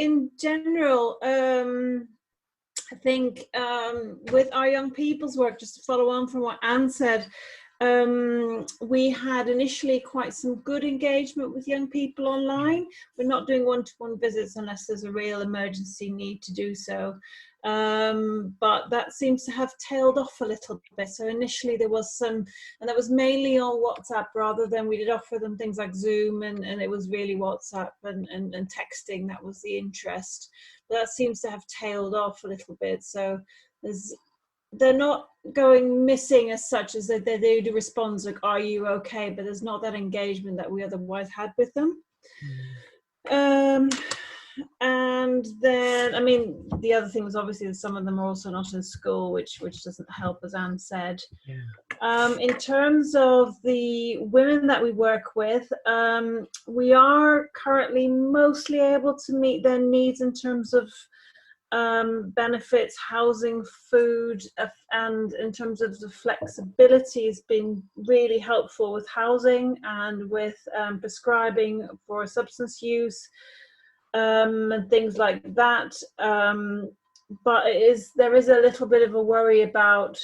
in general, I think with our young people's work, just to follow on from what Anne said, we had initially quite some good engagement with young people online. We're not doing one-to-one visits unless there's a real emergency need to do so. But that seems to have tailed off a little bit. So initially there was some, and that was mainly on WhatsApp rather than we did offer them things like Zoom, and it was really WhatsApp and texting that was the interest. But that seems to have tailed off a little bit. So they're not going missing as such as they do respond like, are you okay? But there's not that engagement that we otherwise had with them. And then, I mean, the other thing was obviously that some of them are also not in school, which doesn't help, as Anne said. In terms of the women that we work with, we are currently mostly able to meet their needs in terms of benefits, housing, food, and in terms of the flexibility has been really helpful with housing and with prescribing for substance use and things like that. But there is a little bit of a worry about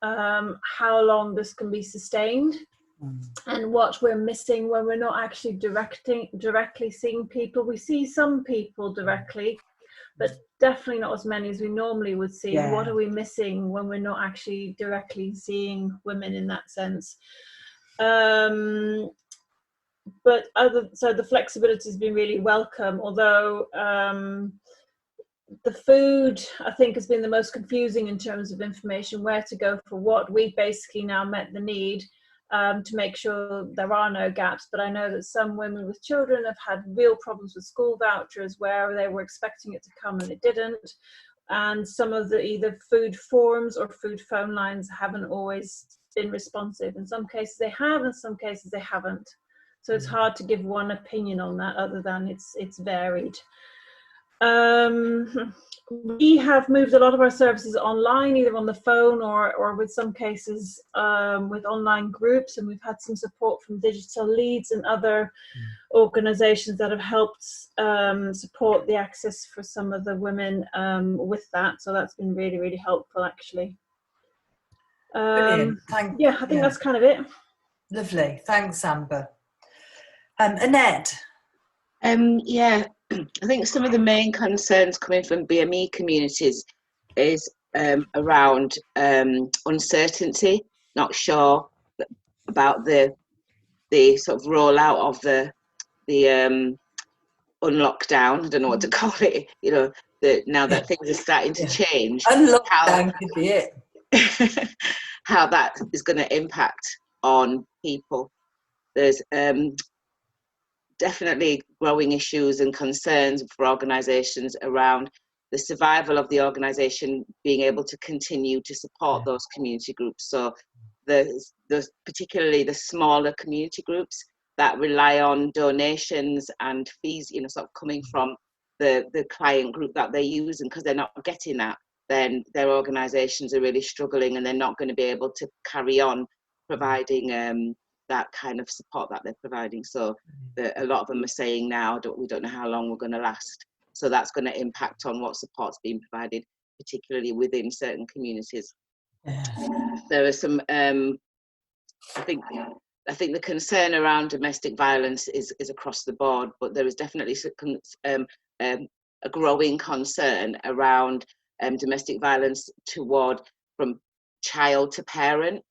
how long this can be sustained and what we're missing when we're not actually directly seeing people. We see some people directly, but definitely not as many as we normally would see. What are we missing when we're not actually directly seeing women in that sense? So the flexibility has been really welcome, although the food, I think, has been the most confusing in terms of information, where to go for what. We basically now met the need to make sure there are no gaps, but I know that some women with children have had real problems with school vouchers where they were expecting it to come and it didn't, and some of the either food forms or food phone lines haven't always been responsive. In some cases they have, in some cases they haven't, so it's hard to give one opinion on that other than it's varied. We have moved a lot of our services online, either on the phone or with some cases with online groups, and we've had some support from digital leads and other organizations that have helped support the access for some of the women with that. So that's been really, really helpful, actually. Brilliant. I think that's kind of it. Lovely. Thanks, Amber. Annette? I think some of the main concerns coming from BME communities is around uncertainty, not sure about the sort of rollout of the unlockdown. I don't know what to call it. You know, now that things are starting to change, unlockdown could be it. How that is going to impact on people. There's definitely growing issues and concerns for organisations around the survival of the organisation being able to continue to support those community groups. So particularly the smaller community groups that rely on donations and fees, you know, sort of coming from the client group that they're using, because they're not getting that, then their organisations are really struggling and they're not going to be able to carry on providing that kind of support that they're providing. So a lot of them are saying now, we don't know how long we're going to last. So that's going to impact on what support's being provided, particularly within certain communities. There are some, I think the concern around domestic violence is across the board, but there is definitely a growing concern around domestic violence from child to parent.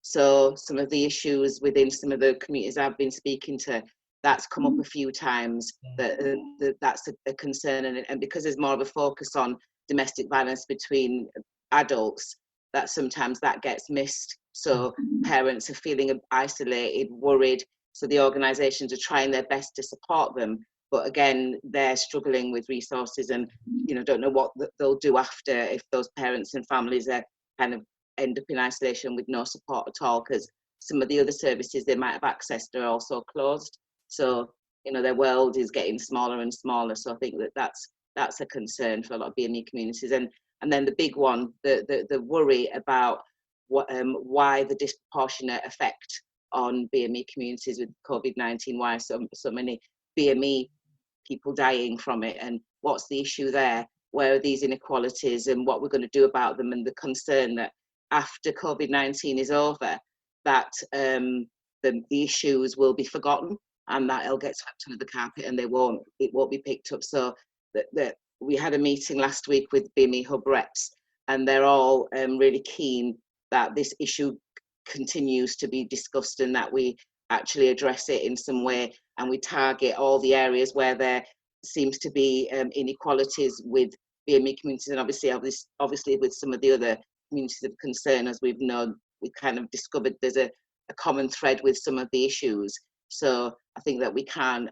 So some of the issues within some of the communities I've been speaking to, that's come up a few times, that's a concern. And because there's more of a focus on domestic violence between adults, that sometimes that gets missed. So parents are feeling isolated, worried. So the organisations are trying their best to support them. But again, they're struggling with resources and, you know, don't know what they'll do after if those parents and families are kind of end up in isolation with no support at all, because some of the other services they might have accessed are also closed. So, you know, their world is getting smaller and smaller. So I think that's a concern for a lot of BME communities. And then the big one, the worry about why the disproportionate effect on BME communities with COVID-19, why so many BME people dying from it, and what's the issue there, where are these inequalities and what we're going to do about them, and the concern that after COVID-19 is over, that the issues will be forgotten and that it'll get swept under the carpet and it won't be picked up. So that we had a meeting last week with BIMI Hub reps, and they're all really keen that this issue continues to be discussed and that we actually address it in some way, and we target all the areas where there seems to be inequalities with BME communities, and obviously with some of the other communities of concern. As we've known, we kind of discovered there's a common thread with some of the issues. So I think that we can't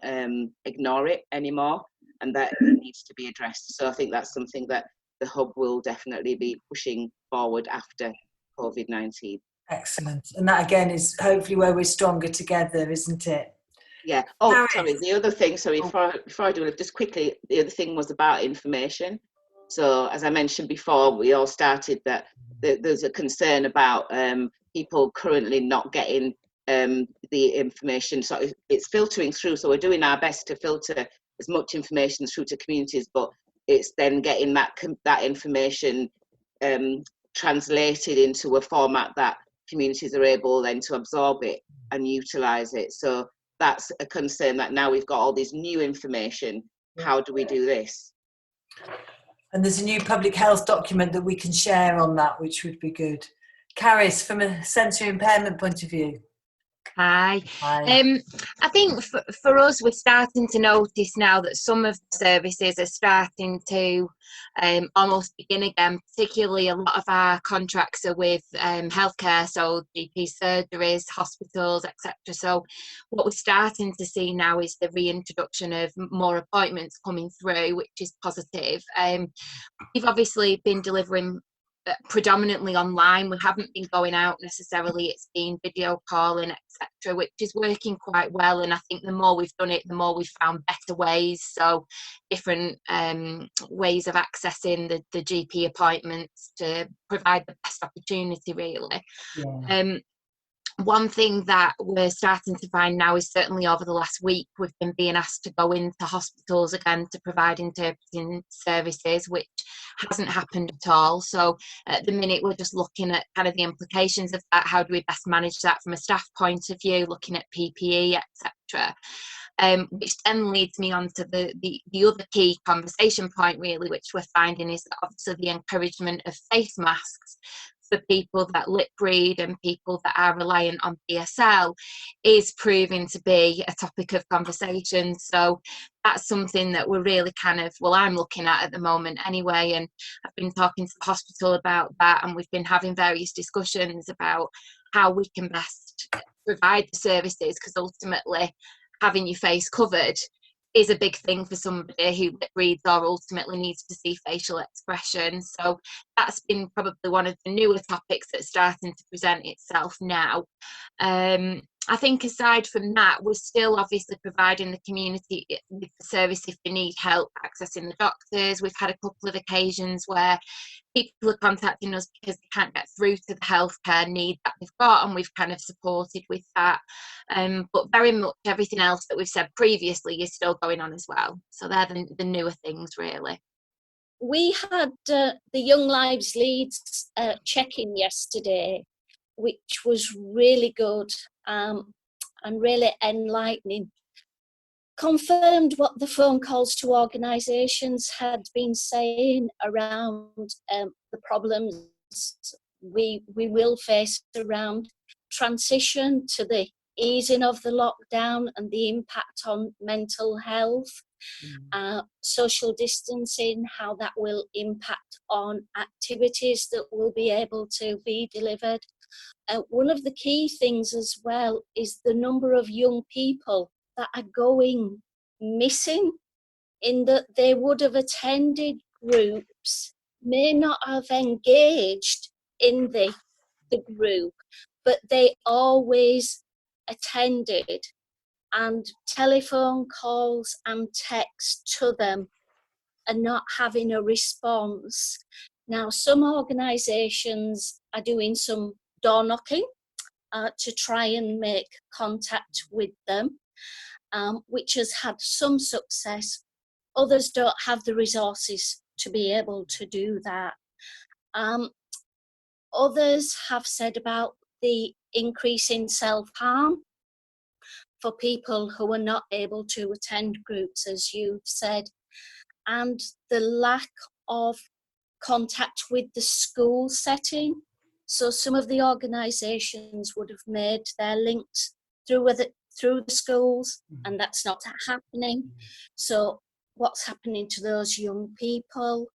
ignore it anymore, and that it needs to be addressed. So I think that's something that the Hub will definitely be pushing forward after COVID-19. Excellent. And that again is hopefully where we're stronger together, isn't it? Yeah. Oh, sorry. The other thing, before I do it, just quickly, the other thing was about information. So as I mentioned before, we all started that there's a concern about people currently not getting the information. So it's filtering through. So we're doing our best to filter as much information through to communities, but it's then getting that information translated into a format that communities are able then to absorb it and utilize it. So that's a concern, that now we've got all this new information, how do we do this? And there's a new public health document that we can share on that, which would be good. Caris, from a sensory impairment point of view. Hi. I think for us, we're starting to notice now that some of the services are starting to almost begin again. Particularly, a lot of our contracts are with healthcare, so GP surgeries, hospitals, etc. So what we're starting to see now is the reintroduction of more appointments coming through, which is positive. We've obviously been delivering predominantly online. We haven't been going out necessarily. It's been video calling, etc., which is working quite well. And I think the more we've done it, the more we've found better ways. So different ways of accessing the GP appointments to provide the best opportunity, really. Yeah. One thing that we're starting to find now is, certainly over the last week, we've been being asked to go into hospitals again to provide interpreting services, which hasn't happened at all. So at the minute, we're just looking at kind of the implications of that. How do we best manage that from a staff point of view, looking at PPE, etc. Which then leads me on to the other key conversation point, really, which we're finding is that obviously the encouragement of face masks for people that lip read and people that are reliant on BSL is proving to be a topic of conversation. So that's something that we're really I'm looking at the moment anyway, and I've been talking to the hospital about that, and we've been having various discussions about how we can best provide the services, because ultimately having your face covered is a big thing for somebody who reads or ultimately needs to see facial expression. So that's been probably one of the newer topics that's starting to present itself now. I think aside from that, we're still obviously providing the community with the service if they need help accessing the doctors. We've had a couple of occasions where people are contacting us because they can't get through to the healthcare need that they've got, and we've kind of supported with that. But very much everything else that we've said previously is still going on as well. So they're the newer things, really. We had the Young Lives Leeds check-in yesterday, which was really good and really enlightening. Confirmed what the phone calls to organisations had been saying around the problems we will face around transition to the easing of the lockdown and the impact on mental health, social distancing, how that will impact on activities that will be able to be delivered. One of the key things as well is the number of young people that are going missing, in that they would have attended groups, may not have engaged in the group, but they always attended, and telephone calls and texts to them are not having a response. Now, some organisations are doing some door knocking to try and make contact with them, which has had some success. others don't have the resources to be able to do that. Others have said about the increase in self-harm for people who are not able to attend groups, as you've said, and the lack of contact with the school setting. So some of the organisations would have made their links through the schools, and that's not happening. So what's happening to those young people?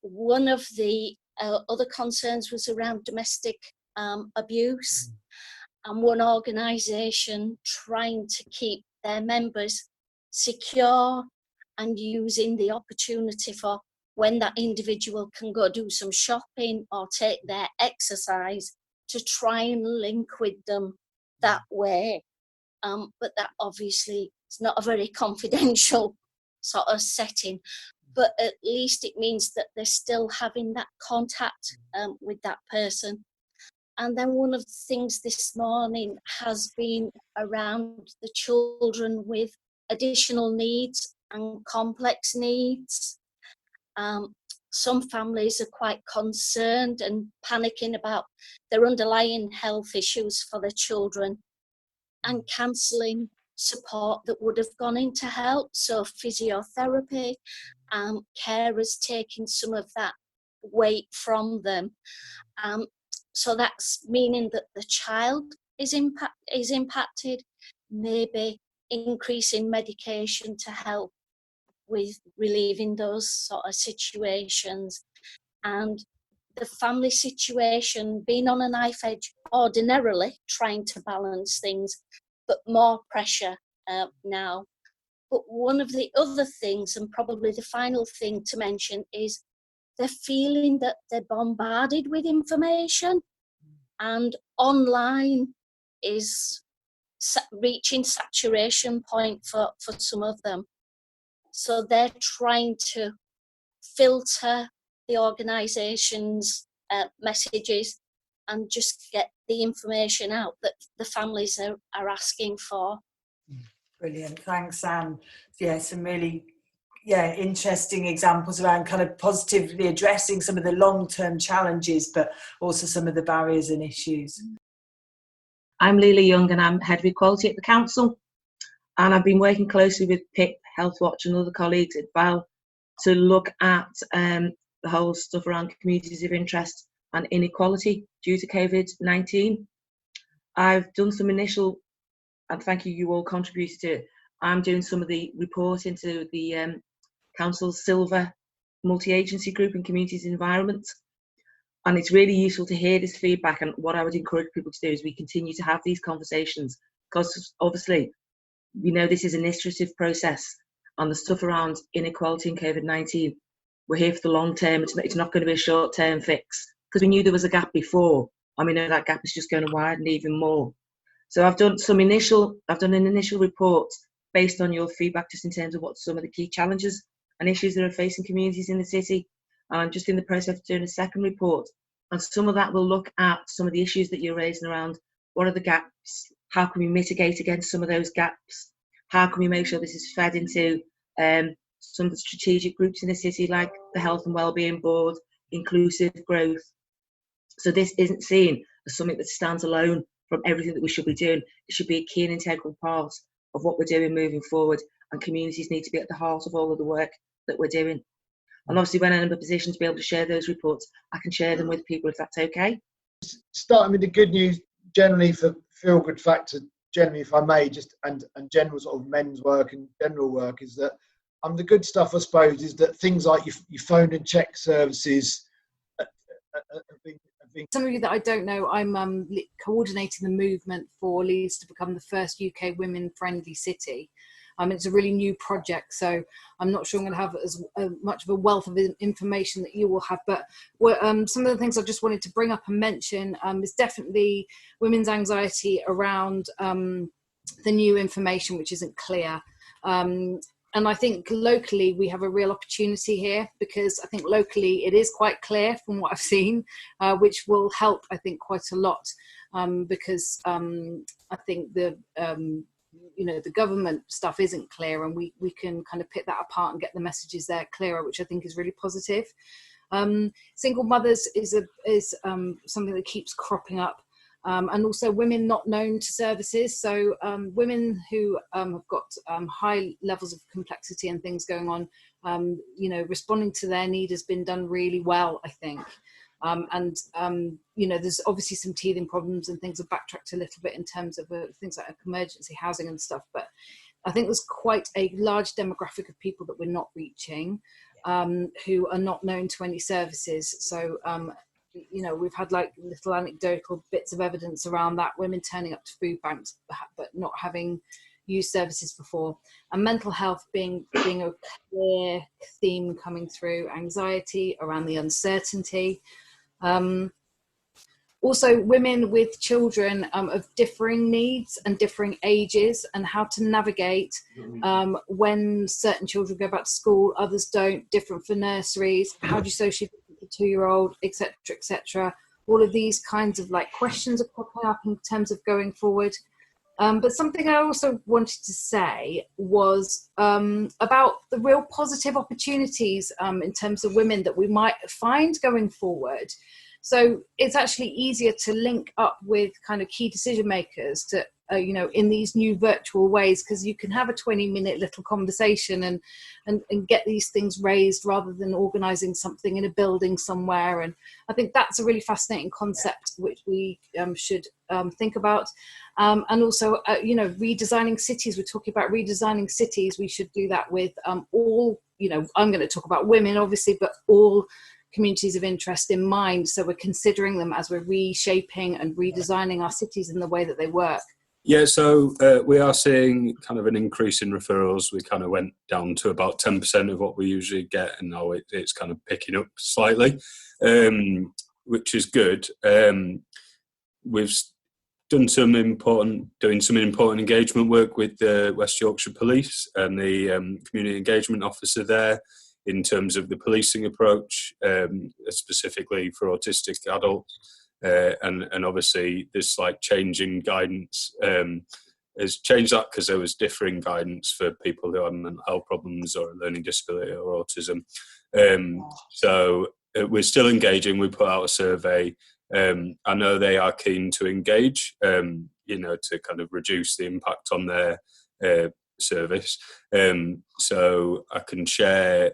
One of the other concerns was around domestic abuse, and one organisation trying to keep their members secure and using the opportunity for when that individual can go do some shopping or take their exercise to try and link with them that way. But that obviously is not a very confidential sort of setting, but at least it means that they're still having that contact with that person. And then one of the things this morning has been around the children with additional needs and complex needs. Some families are quite concerned and panicking about their underlying health issues for their children and cancelling support that would have gone in to help. So physiotherapy, carers taking some of that weight from them. So that's meaning that the child is impacted, maybe increasing medication to help with relieving those sort of situations, and the family situation being on a knife edge ordinarily, trying to balance things, but more pressure now. But one of the other things, and probably the final thing to mention, is they're feeling that they're bombarded with information, and online is reaching saturation point for some of them. So they're trying to filter the organisation's messages and just get the information out that the families are asking for. Brilliant, thanks, Anne. Yeah, some really interesting examples around kind of positively addressing some of the long-term challenges, but also some of the barriers and issues. I'm Leila Young and I'm Head of Equality at the Council, and I've been working closely with PIP, Healthwatch and other colleagues at VAL to look at the whole stuff around communities of interest and inequality due to COVID-19. I've done some initial, and thank you, you all contributed to it. I'm doing some of the report into the Council's Silver multi-agency group in communities and environment. And it's really useful to hear this feedback, and what I would encourage people to do is we continue to have these conversations, because obviously we know this is an iterative process, and the stuff around inequality and COVID-19, we're here for the long term. It's not going to be a short term fix, because we knew there was a gap before, and we know that gap is just going to widen even more. So I've done an initial report based on your feedback, just in terms of what some of the key challenges and issues that are facing communities in the city. And I'm just in the process of doing a second report, and some of that will look at some of the issues that you're raising around what are the gaps, how can we mitigate against some of those gaps, how can we make sure this is fed into some of the strategic groups in the city, like the Health and Wellbeing Board, inclusive growth. So this isn't seen as something that stands alone from everything that we should be doing. It should be a key and integral part of what we're doing moving forward, and communities need to be at the heart of all of the work that we're doing. And obviously when I'm in a position to be able to share those reports, I can share them with people if that's okay. Starting with the good news, generally for feel-good factor, generally if I may, just and general sort of men's work and general work, is that the good stuff, I suppose, is that things like your phone and check services have been. Some of you that I don't know, I'm coordinating the movement for Leeds to become the first UK women-friendly city. It's a really new project, so I'm not sure I'm going to have as much of a wealth of information that you will have. But some of the things I just wanted to bring up and mention is definitely women's anxiety around the new information, which isn't clear. And I think locally we have a real opportunity here, because I think locally it is quite clear from what I've seen, which will help, I think, quite a lot, because I think the the government stuff isn't clear, and we can kind of pick that apart and get the messages there clearer, which I think is really positive. Single mothers is something that keeps cropping up, and also women not known to services. So women who have got high levels of complexity and things going on, responding to their need has been done really well, I think. There's obviously some teething problems, and things have backtracked a little bit in terms of things like emergency housing and stuff. But I think there's quite a large demographic of people that we're not reaching, who are not known to any services. So, we've had like little anecdotal bits of evidence around that, women turning up to food banks but not having used services before, and mental health being a clear theme coming through, anxiety around the uncertainty. Also, women with children of differing needs and differing ages, and how to navigate when certain children go back to school, others don't, different for nurseries, how do you socially with a 2-year-old, etc., etc. All of these kinds of like questions are popping up in terms of going forward. But something I also wanted to say was about the real positive opportunities in terms of women that we might find going forward. So it's actually easier to link up with kind of key decision makers to, in these new virtual ways, because you can have a 20-minute little conversation and get these things raised rather than organising something in a building somewhere. And I think that's a really fascinating concept which we should think about. And also, redesigning cities. We're talking about redesigning cities. We should do that with all, I'm going to talk about women, obviously, but all communities of interest in mind. So we're considering them as we're reshaping and redesigning our cities in the way that they work. Yeah, so we are seeing kind of an increase in referrals. We kind of went down to about 10% of what we usually get, and now it's kind of picking up slightly, which is good. We've doing some important engagement work with the West Yorkshire Police and the community engagement officer there, in terms of the policing approach, specifically for autistic adults. And obviously this like changing guidance has changed that, because there was differing guidance for people who had mental health problems or learning disability or autism. So we're still engaging. We put out a survey. I know they are keen to engage, to kind of reduce the impact on their service. So I can share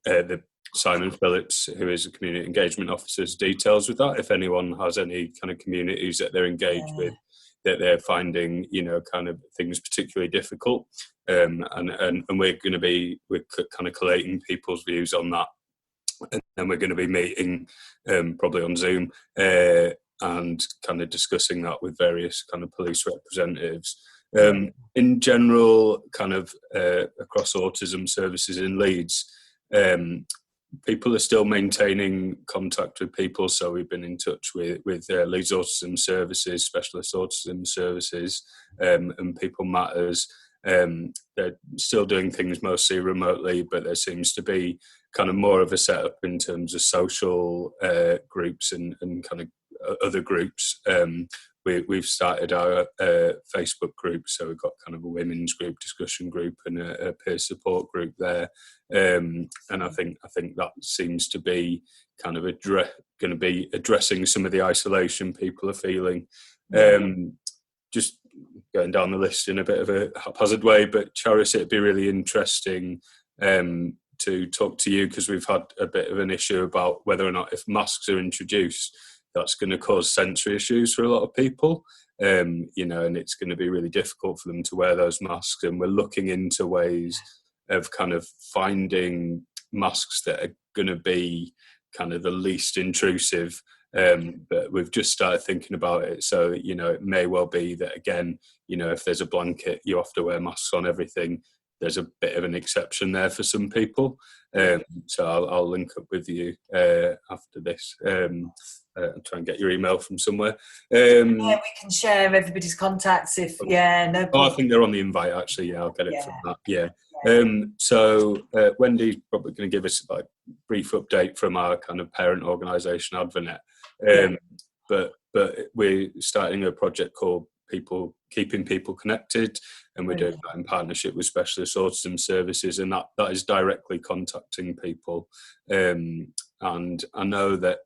the Simon Phillips, who is a community engagement officer's details with that, if anyone has any kind of communities that they're engaged with that they're finding kind of things particularly difficult, and we're kind of collating people's views on that, and then we're going to be meeting probably on Zoom and kind of discussing that with various kind of police representatives. In general, kind of across autism services in Leeds, people are still maintaining contact with people, so we've been in touch with Leeds Autism Services, Specialist Autism Services, and People Matters. They're still doing things mostly remotely, but there seems to be kind of more of a setup in terms of social groups and kind of other groups. We've started our Facebook group, so we've got kind of a women's group, discussion group, and a peer support group there. And I think that seems to be kind of going to be addressing some of the isolation people are feeling. Just going down the list in a bit of a haphazard way, but Charis, it'd be really interesting to talk to you, because we've had a bit of an issue about whether or not, if masks are introduced, that's going to cause sensory issues for a lot of people, and it's going to be really difficult for them to wear those masks. And we're looking into ways of kind of finding masks that are going to be kind of the least intrusive. But we've just started thinking about it. So, it may well be that, again, if there's a blanket, you have to wear masks on everything. There's a bit of an exception there for some people. So I'll link up with you after this. I'll try and get your email from somewhere. We can share everybody's contacts if, no problem. Oh, I think they're on the invite, actually. Yeah, I'll get it from that. Yeah. So Wendy's probably going to give us a brief update from our kind of parent organisation, Advanet. But we're starting a project called Keeping People Connected, and we're doing that in partnership with specialist autism services, and that is directly contacting people. And I know that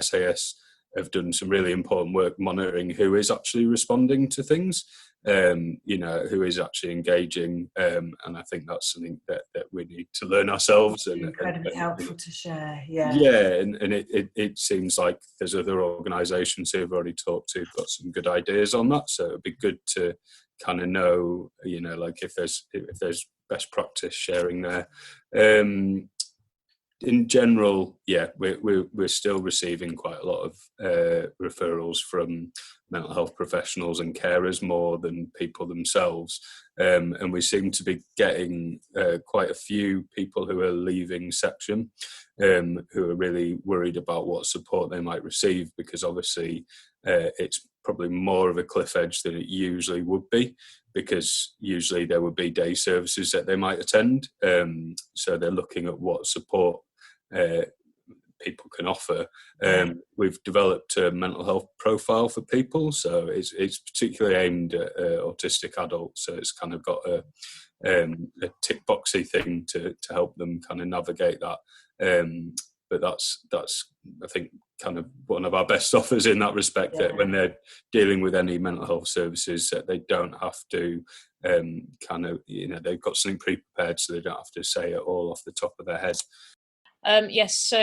SAS have done some really important work monitoring who is actually responding to things, who is actually engaging, and I think that's something that we need to learn ourselves. And incredibly helpful to share. And it seems like there's other organisations who have already talked to, got some good ideas on that, so it'd be good to kind of know, like if there's best practice sharing there. In general, we're still receiving quite a lot of referrals from mental health professionals and carers more than people themselves, and we seem to be getting quite a few people who are leaving section, who are really worried about what support they might receive, because obviously it's probably more of a cliff edge than it usually would be, because usually there would be day services that they might attend, so they're looking at what support people can offer. We've developed a mental health profile for people, so it's particularly aimed at autistic adults, so it's kind of got a tick boxy thing to help them kind of navigate that. But that's I think kind of one of our best offers in that respect, that when they're dealing with any mental health services, that they don't have to they've got something pre-prepared, so they don't have to say it all off the top of their head. Yes, so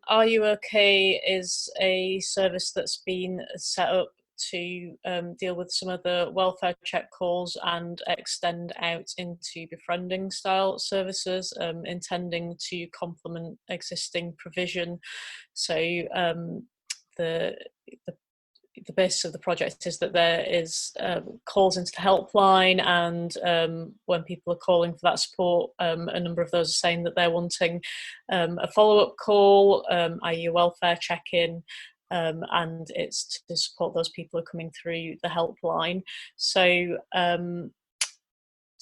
Are You OK is a service that's been set up to deal with some of the welfare check calls and extend out into befriending style services, intending to complement existing provision. So the basis of the project is that there is calls into the helpline, and when people are calling for that support, a number of those are saying that they're wanting a follow-up call, i.e. a welfare check-in, and it's to support those people who are coming through the helpline. So Time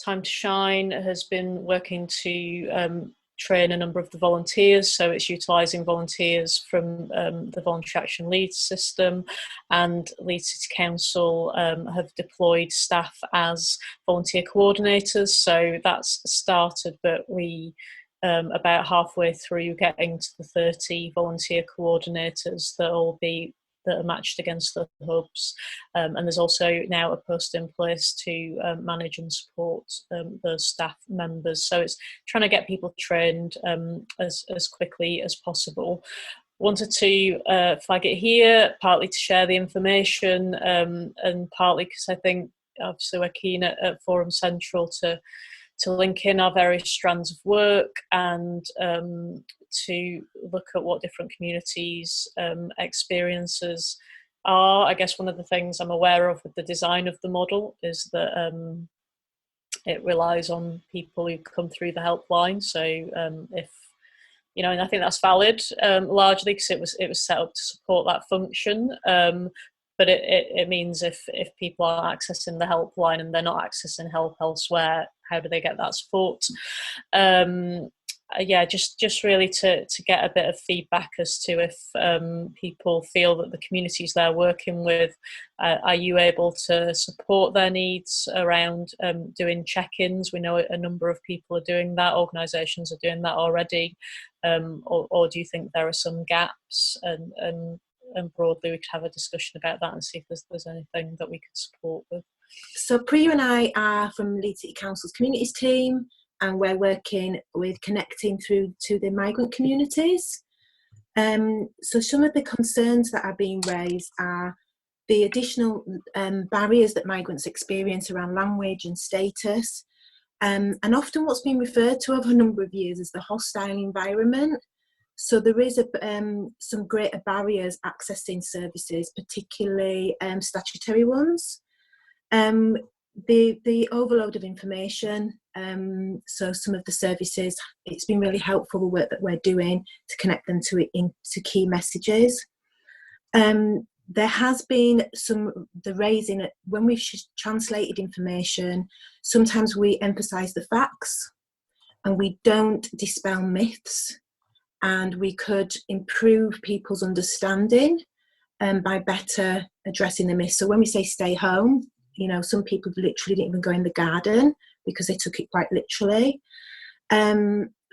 to Shine has been working to train a number of the volunteers, so it's utilising volunteers from the Voluntary Action Leeds system, and Leeds City Council have deployed staff as volunteer coordinators, so that's started, but we about halfway through getting to the 30 volunteer coordinators that are matched against the hubs, and there's also now a post in place to manage and support those staff members. So it's trying to get people trained as quickly as possible. Wanted to flag it here, partly to share the information, and partly because I think obviously we're keen at Forum Central to link in our various strands of work and to look at what different communities' experiences are. I guess one of the things I'm aware of with the design of the model is that it relies on people who come through the helpline. So if and I think that's valid, largely because it was set up to support that function. But it means if people are accessing the helpline and they're not accessing help elsewhere, how do they get that support? Just really to get a bit of feedback as to if people feel that the communities they're working with, are you able to support their needs around doing check-ins? We know a number of people are doing that, organisations are doing that already, or do you think there are some gaps? And broadly we could have a discussion about that and see if there's anything that we could support with. So Priya and I are from Leeds City Council's communities team, and we're working with connecting through to the migrant communities. So some of the concerns that are being raised are the additional barriers that migrants experience around language and status, and often what's been referred to over a number of years as the hostile environment. So there is some greater barriers accessing services, particularly statutory ones. The overload of information, so some of the services, it's been really helpful, the work that we're doing to connect them into key messages. There has been the raising, when we've translated information, sometimes we emphasise the facts and we don't dispel myths, and we could improve people's understanding by better addressing the myths. So when we say stay home, You know, some people literally didn't even go in the garden because they took it quite literally.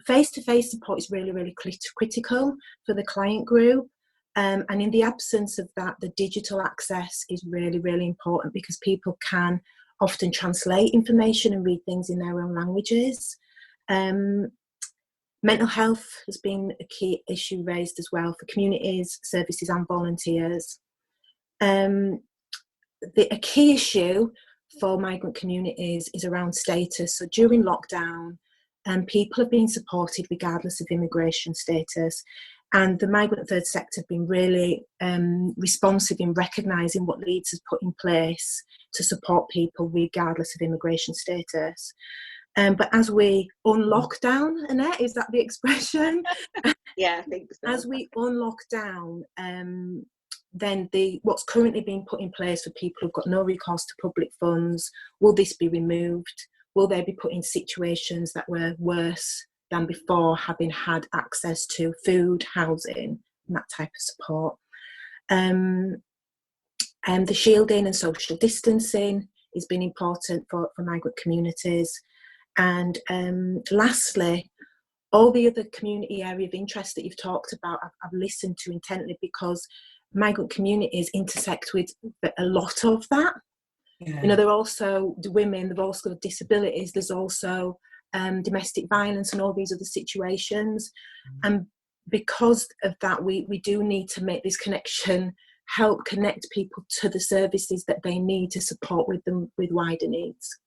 Face-to-face support is really, really critical for the client group. And in the absence of that, the digital access is really, really important because people can often translate information and read things in their own languages. Mental health has been a key issue raised as well for communities, services and volunteers. A key issue for migrant communities is around status. So during lockdown, people have been supported regardless of immigration status. And the migrant third sector have been really responsive in recognising what Leeds has put in place to support people regardless of immigration status. But as we unlock down, Annette, is that the expression? Yeah, I think so. As we unlock down, then what's currently being put in place for people who've got no recourse to public funds, will this be removed? Will they be put in situations that were worse than before, having had access to food, housing, and that type of support? And the shielding and social distancing has been important for migrant communities. And lastly, all the other community area of interest that you've talked about, I've listened to intently because migrant communities intersect with a lot of that. Yeah. You know, they're also the women, they've also got disabilities, there's also domestic violence and all these other situations. And because of that, we do need to make this connection, help connect people to the services that they need to support with them with wider needs.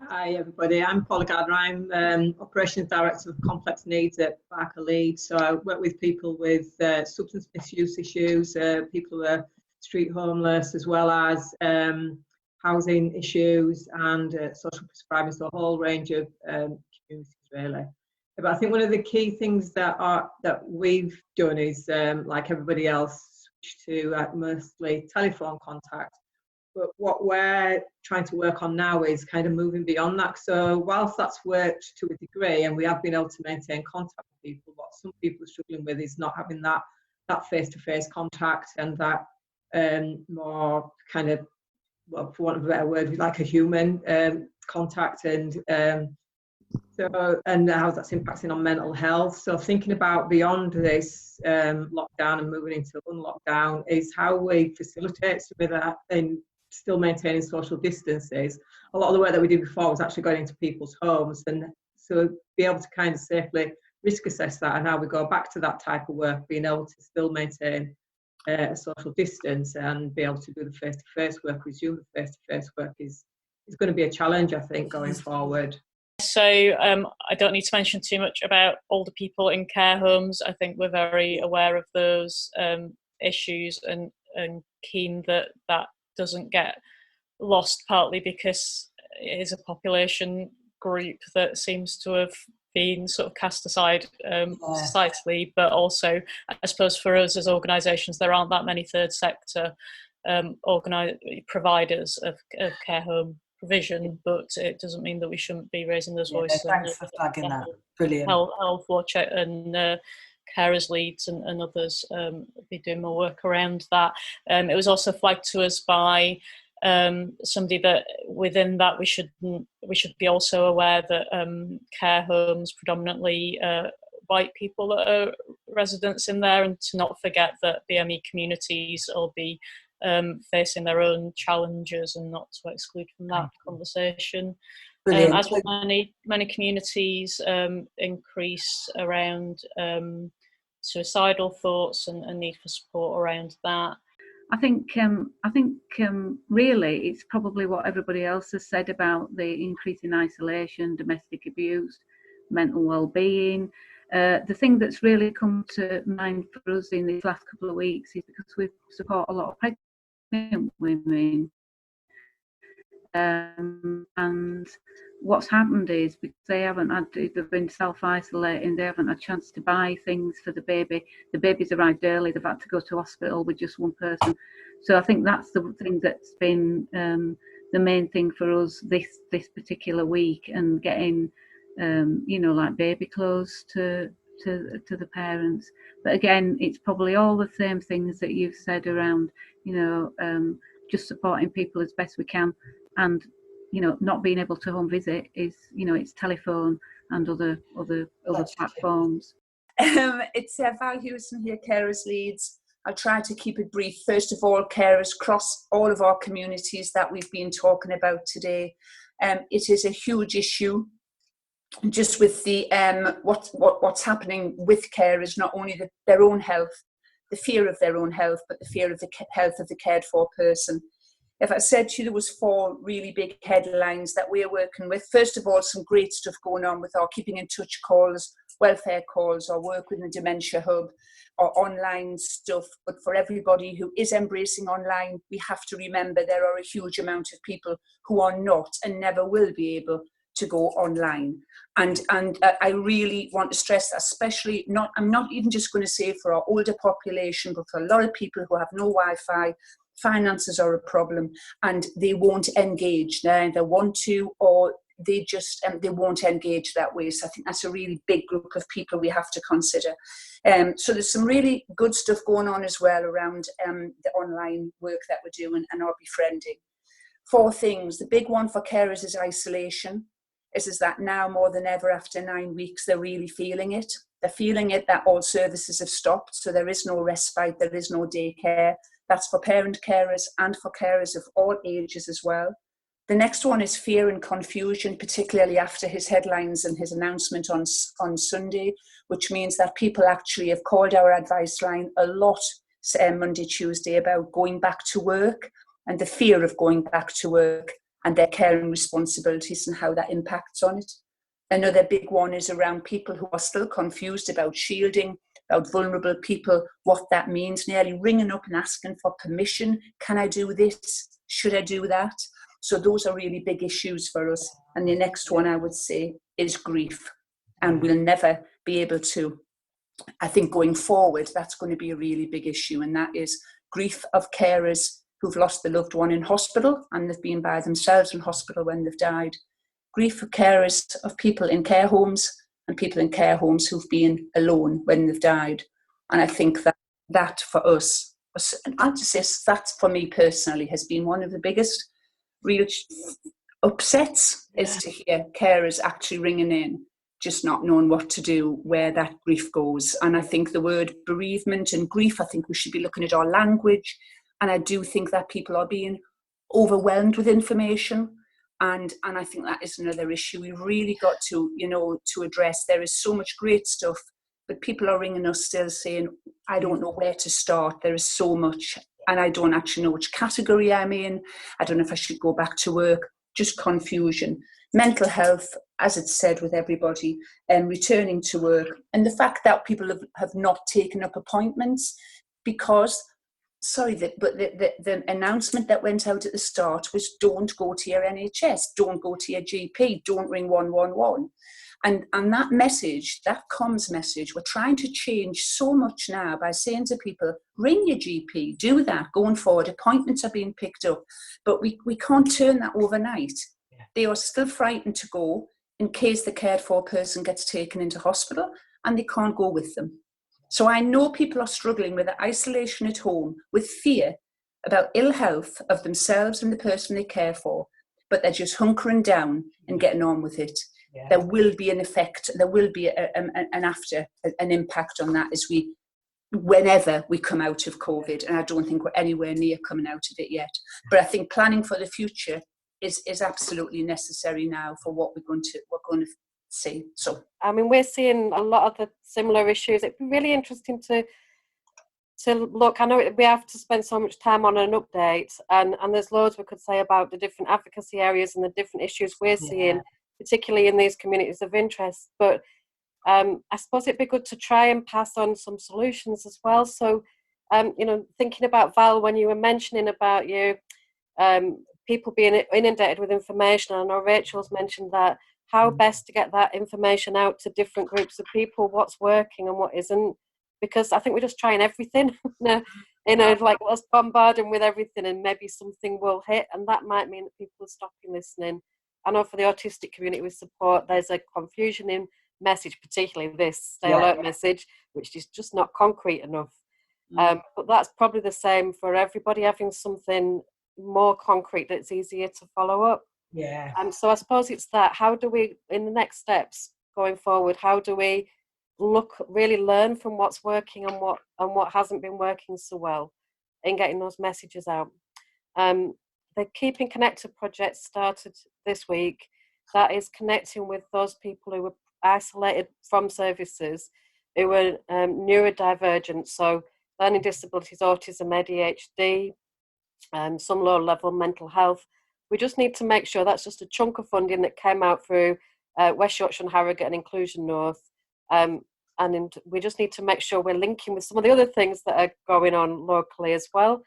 Hi everybody, I'm Paula Gardner. I'm Operations Director of Complex Needs at Barker Leeds. So I work with people with substance misuse issues, people who are street homeless, as well as housing issues and social prescribing, so a whole range of communities really. But I think one of the key things that we've done is, like everybody else, to mostly telephone contact. But what we're trying to work on now is kind of moving beyond that. So whilst that's worked to a degree and we have been able to maintain contact with people, what some people are struggling with is not having that face-to-face contact and that more kind of, well, for want of a better word, like a human contact, and how that's impacting on mental health. So thinking about beyond this lockdown and moving into unlockdown is how we facilitate some of that and still maintaining social distances. A lot of the work that we did before was actually going into people's homes, and so be able to kind of safely risk assess that and how we go back to that type of work, being able to still maintain a social distance and be able to do the face-to-face work, resume the face-to-face work is going to be a challenge, I think, going forward. So I don't need to mention too much about older people in care homes. I think we're very aware of those issues and keen that doesn't get lost, partly because it is a population group that seems to have been sort of cast aside societally, but also I suppose for us as organisations there aren't that many third sector providers of care home provision, but it doesn't mean that we shouldn't be raising those voices. Thanks for flagging that. Brilliant. Health Watch and Carers Leeds and others be doing more work around that. It was also flagged to us by somebody that within that we should be also aware that care homes predominantly white people that are residents in there, and to not forget that BME communities will be facing their own challenges and not to exclude from that conversation. As with many communities increase around suicidal thoughts and need for support around that. I think really it's probably what everybody else has said about the increase in isolation, domestic abuse, mental well-being. The thing that's really come to mind for us in these last couple of weeks is because we support a lot of pregnant women, and what's happened is because they've been self-isolating, they haven't had a chance to buy things for the baby. The baby's arrived early, they've had to go to hospital with just one person. So I think that's the thing that's been the main thing for us this particular week, and getting like baby clothes to the parents. But again, it's probably all the same things that you've said around just supporting people as best we can and not being able to home visit is it's telephone and other platforms. It's Val Hewson here, Carers Leads. I'll try to keep it brief. First of all, carers across all of our communities that we've been talking about today. It is a huge issue, just with the what's happening with carers, not only their own health, the fear of their own health, but the fear of the health of the cared for person. If I said to you there was 4 really big headlines that we're working with, first of all, some great stuff going on with our keeping in touch calls, welfare calls, our work with the Dementia Hub, our online stuff. But for everybody who is embracing online, we have to remember there are a huge amount of people who are not and never will be able to go online. And I really want to stress that, especially I'm not even just going to say for our older population, but for a lot of people who have no Wi-Fi, finances are a problem and they won't engage. They either want to or they just they won't engage that way. So I think that's a really big group of people we have to consider. So there's some really good stuff going on as well around the online work that we're doing and our befriending. 4 things. The big one for carers is isolation. Is that now more than ever after 9 weeks, they're really feeling it. They're feeling it that all services have stopped. So there is no respite, there is no daycare. That's for parent carers and for carers of all ages as well. The next one is fear and confusion, particularly after his headlines and his announcement on Sunday, which means that people actually have called our advice line a lot Monday, Tuesday about going back to work and the fear of going back to work and their caring responsibilities and how that impacts on it. Another big one is around people who are still confused about shielding, about vulnerable people, what that means, nearly ringing up and asking for permission. Can I do this? Should I do that? So those are really big issues for us. And the next one I would say is grief. And we'll never be able to, I think going forward, that's going to be a really big issue. And that is grief of carers who've lost their loved one in hospital and they've been by themselves in hospital when they've died. Grief for carers of people in care homes and people in care homes who've been alone when they've died. And I think that for us, I'll just say that for me personally has been one of the biggest real upsets is to hear carers actually ringing in, just not knowing what to do, where that grief goes. And I think the word bereavement and grief, I think we should be looking at our language. And I do think that people are being overwhelmed with information. And I think that is another issue we've really got to, to address. There is so much great stuff, but people are ringing us still saying, I don't know where to start. There is so much, and I don't actually know which category I'm in. I don't know if I should go back to work. Just confusion. Mental health, as it's said with everybody, and returning to work. And the fact that people have not taken up appointments because... the announcement that went out at the start was don't go to your NHS, don't go to your GP, don't ring 111. And that message, that comms message, we're trying to change so much now by saying to people, ring your GP, do that going forward. Appointments are being picked up, but we can't turn that overnight. Yeah. They are still frightened to go in case the cared for person gets taken into hospital and they can't go with them. So I know people are struggling with the isolation at home, with fear about ill health of themselves and the person they care for, but they're just hunkering down and getting on with it. Yeah. There will be an effect, there will be an impact on that whenever we come out of COVID. And I don't think we're anywhere near coming out of it yet. But I think planning for the future is absolutely necessary now for what we're going to see. So I mean, we're seeing a lot of the similar issues. It'd be really interesting to look. I know we have to spend so much time on an update, and there's loads we could say about the different advocacy areas and the different issues we're seeing, particularly in these communities of interest. But I suppose it'd be good to try and pass on some solutions as well. So thinking about Val, when you were mentioning about people being inundated with information, I know Rachel's mentioned that. How best to get that information out to different groups of people, what's working and what isn't, because I think we're just trying everything, like let's bombard them with everything and maybe something will hit, and that might mean that people are stopping listening. I know for the autistic community with support, there's a confusion in message, particularly this stay alert message, which is just not concrete enough. But that's probably the same for everybody, having something more concrete that's easier to follow up. Yeah. So I suppose it's that, how do we, in the next steps going forward, how do we really learn from what's working and what hasn't been working so well in getting those messages out. The Keeping Connected project started this week. That is connecting with those people who were isolated from services, who were neurodivergent, so learning disabilities, autism, ADHD, some low-level mental health. We just need to make sure that's just a chunk of funding that came out through West Yorkshire and Harrogate and Inclusion North. And we just need to make sure we're linking with some of the other things that are going on locally as well.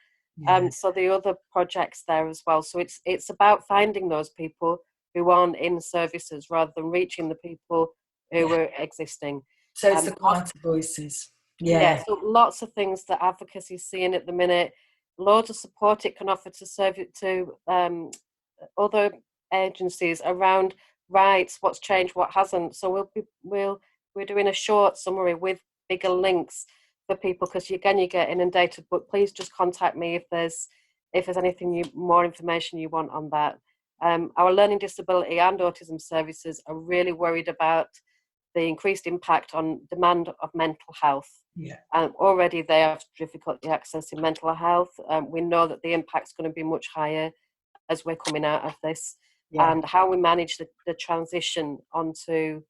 So the other projects there as well. So it's about finding those people who aren't in services rather than reaching the people who were existing. So it's the quieter voices. Yeah, so lots of things that advocacy is seeing at the minute. Loads of support it can offer to serve it to other agencies around rights, what's changed, what hasn't. So we're doing a short summary with bigger links for people, because again, you get inundated. But please just contact me if there's anything more information you want on that. Our learning disability and autism services are really worried about the increased impact on demand of mental health. Already they have difficulty accessing mental health. We know that the impact's going to be much higher as we're coming out of this, and how we manage the transition onto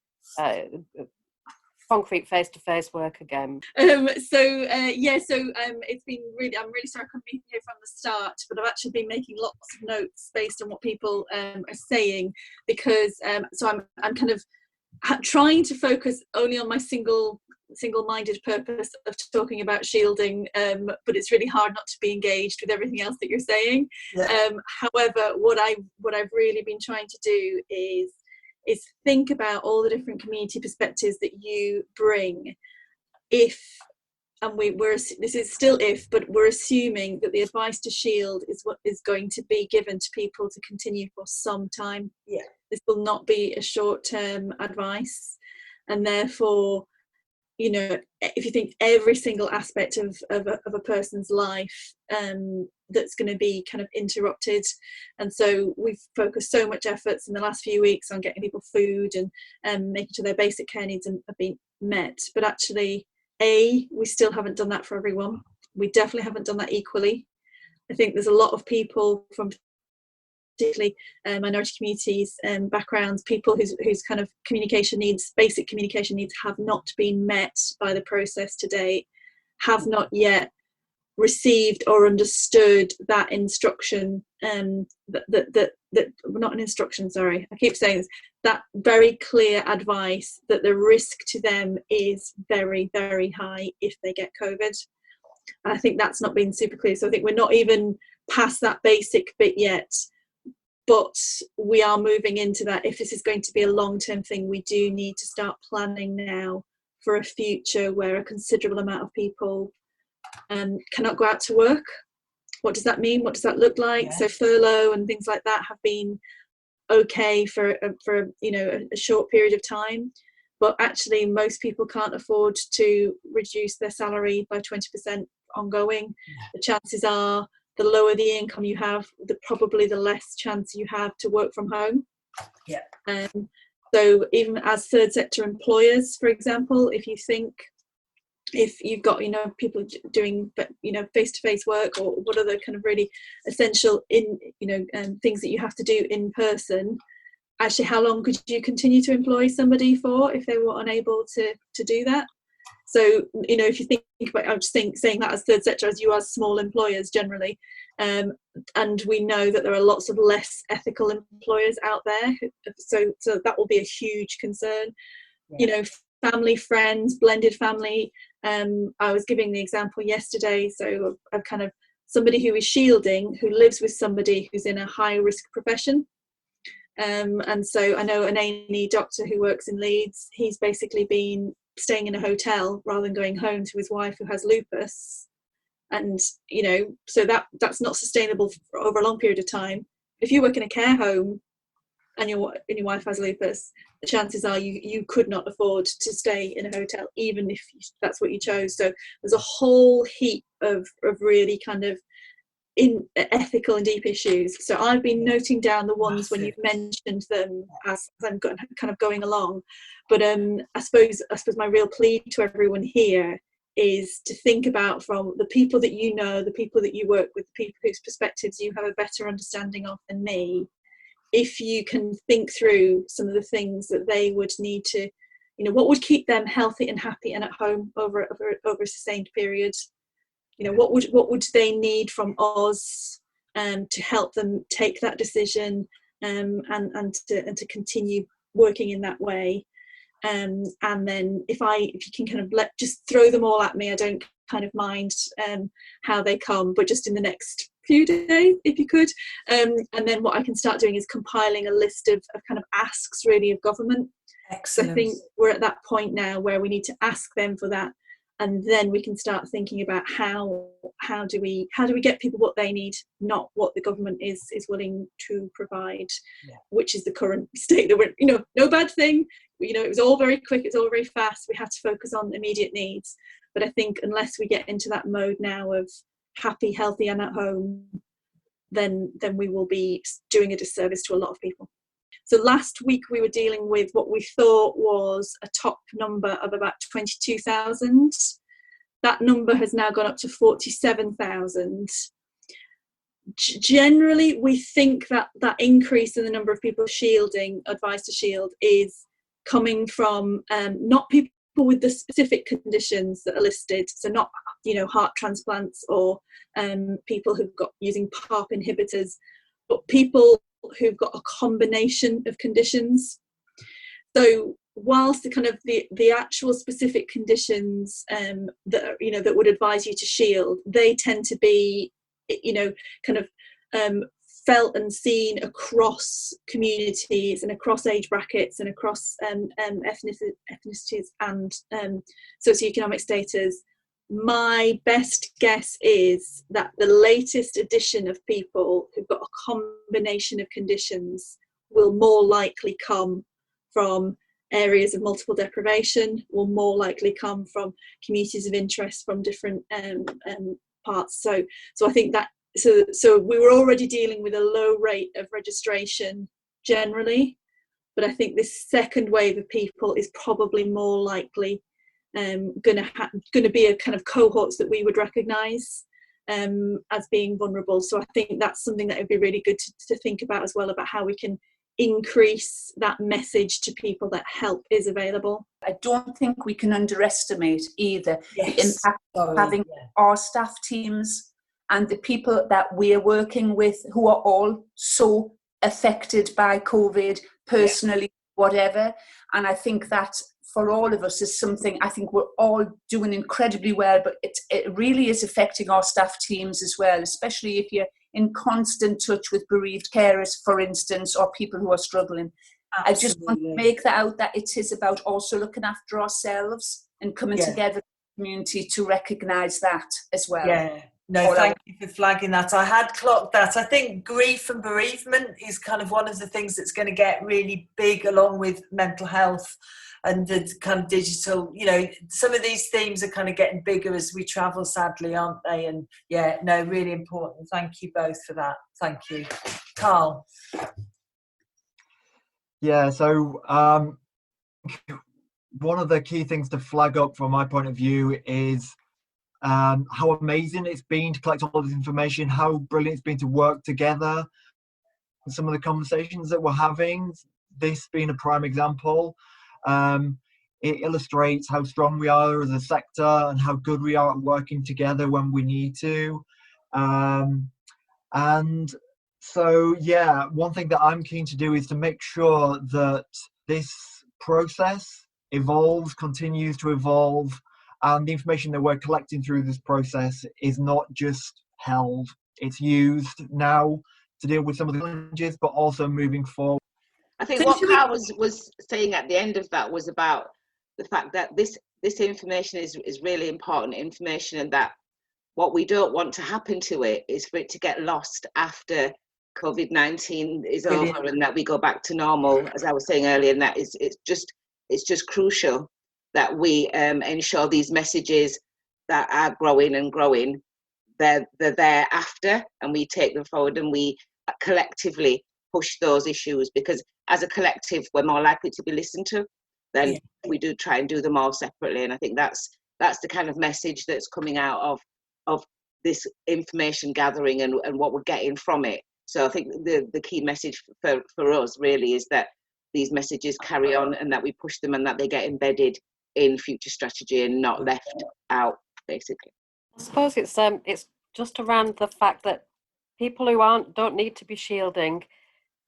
concrete face-to-face work again. It's been really, I'm really sorry I couldn't be here from the start, but I've actually been making lots of notes based on what people are saying, because so I'm kind of trying to focus only on my single-minded purpose of talking about shielding, but it's really hard not to be engaged with everything else that you're saying. However, what I've really been trying to do is think about all the different community perspectives that you bring. This is still if, but we're assuming that the advice to shield is what is going to be given to people to continue for some time. This will not be a short-term advice, and therefore, you know, if you think every single aspect of a person's life that's going to be kind of interrupted. And so we've focused so much efforts in the last few weeks on getting people food and making sure their basic care needs are being met. But actually, we still haven't done that for everyone. We definitely haven't done that equally. I think there's a lot of people from particularly minority communities and backgrounds, people whose kind of basic communication needs have not been met by the process to date, have not yet received or understood that instruction, that not an instruction, sorry, I keep saying this, that very clear advice that the risk to them is very, very high if they get COVID. And I think that's not been super clear. So I think we're not even past that basic bit yet. But we are moving into that. If this is going to be a long-term thing, we do need to start planning now for a future where a considerable amount of people cannot go out to work. What does that mean? What does that look like? So furlough and things like that have been okay for a short period of time, but actually most people can't afford to reduce their salary by 20% ongoing. The chances are, the lower the income you have, probably the less chance you have to work from home. So even as third sector employers, for example, if you've got people doing face-to-face work, or what other kind of really essential things that you have to do in person, actually how long could you continue to employ somebody for if they were unable to do that? So, if you think about, I'm just saying that as third sector, as you are small employers generally, and we know that there are lots of less ethical employers out there. So that will be a huge concern. Family, friends, blended family. I was giving the example yesterday. So of kind of somebody who is shielding, who lives with somebody who's in a high risk profession. And so I know an A&E doctor who works in Leeds. He's basically been staying in a hotel rather than going home to his wife who has lupus, and so that's not sustainable for over a long period of time. If you work in a care home and your wife has lupus, the chances are you could not afford to stay in a hotel, even if that's what you chose. So there's a whole heap of really kind of ethical and deep issues. So I've been noting down the ones when you've mentioned them as I'm kind of going along. But I suppose my real plea to everyone here is to think about, from the people that you know, the people that you work with, the people whose perspectives you have a better understanding of than me, if you can think through some of the things that they would need to, you know, what would keep them healthy and happy and at home over a sustained period. You know, what would they need from us to help them take that decision and to continue working in that way. And then if you can kind of just throw them all at me, I don't kind of mind how they come, but just in the next few days, if you could. And then what I can start doing is compiling a list of kind of asks really of government. Excellent. So I think we're at that point now where we need to ask them for that. And then we can start thinking about how do we get people what they need, not what the government is willing to provide, which is the current state that we're, you know, no bad thing. You know, it was all very quick, it's all very fast. We had to focus on immediate needs. But I think unless we get into that mode now of happy, healthy and at home, then we will be doing a disservice to a lot of people. So last week we were dealing with what we thought was a top number of about 22,000. That number has now gone up to 47,000. Generally, we think that increase in the number of people advised to shield is coming from not people with the specific conditions that are listed, so not, you know, heart transplants or people who've got using PARP inhibitors, but people who've got a combination of conditions. So whilst the actual specific conditions that are, you know, that would advise you to shield, they tend to be, you know, kind of felt and seen across communities and across age brackets and across ethnicities and socioeconomic status. My best guess is that the latest addition of people who've got a combination of conditions will more likely come from areas of multiple deprivation, will more likely come from communities of interest from different parts. So I think that so we were already dealing with a low rate of registration generally, but I think this second wave of people is probably more likely going to be a kind of cohorts that we would recognise as being vulnerable. So I think that's something that would be really good to think about as well, about how we can increase that message to people that help is available. I don't think we can underestimate either the impact of having our staff teams and the people that we're working with who are all so affected by COVID personally, whatever. And I think that for all of us is something I think we're all doing incredibly well, but it really is affecting our staff teams as well, especially if you're in constant touch with bereaved carers, for instance, or people who are struggling. Absolutely. I just want to make that out, that it is about also looking after ourselves and coming together as a community to recognise that as well. Yeah. No, thank you for flagging that. I had clocked that. I think grief and bereavement is kind of one of the things that's going to get really big, along with mental health and the kind of digital, you know, some of these themes are kind of getting bigger as we travel, sadly, aren't they? And really important. Thank you both for that. Thank you. Carl. Yeah, so one of the key things to flag up from my point of view is how amazing it's been to collect all this information, how brilliant it's been to work together. Some of the conversations that we're having, this being a prime example, it illustrates how strong we are as a sector and how good we are at working together when we need to. And so, one thing that I'm keen to do is to make sure that this process evolves, continues to evolve, and the information that we're collecting through this process is not just held, it's used now to deal with some of the challenges, but also moving forward. I think what Carl was saying at the end of that was about the fact that this information is really important information, and that what we don't want to happen to it is for it to get lost after COVID-19 is over and that we go back to normal, as I was saying earlier, and that it's just crucial that we ensure these messages that are growing, they're there after, and we take them forward and we collectively push those issues, because as a collective we're more likely to be listened to than we do try and do them all separately. And I think that's the kind of message that's coming out of this information gathering and what we're getting from it. So I think the key message for us really is that these messages carry on, and that we push them, and that they get embedded in future strategy and not left out, basically. I suppose it's just around the fact that people who don't need to be shielding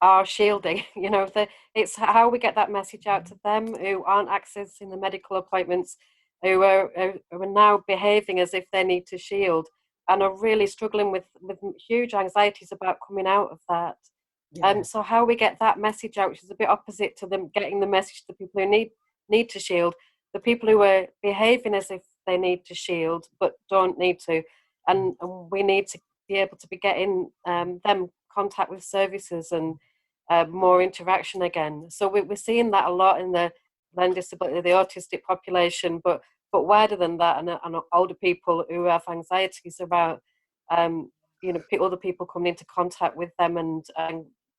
are shielding. You know, it's how we get that message out to them who aren't accessing the medical appointments, who are now behaving as if they need to shield, and are really struggling with huge anxieties about coming out of that. So how we get that message out, which is a bit opposite to them getting the message to people who need to shield, the people who are behaving as if they need to shield but don't need to, and we need to be able to be getting them contact with services and more interaction again. So we're seeing that a lot in the learning disability, the autistic population, but wider than that, and older people who have anxieties about other people coming into contact with them and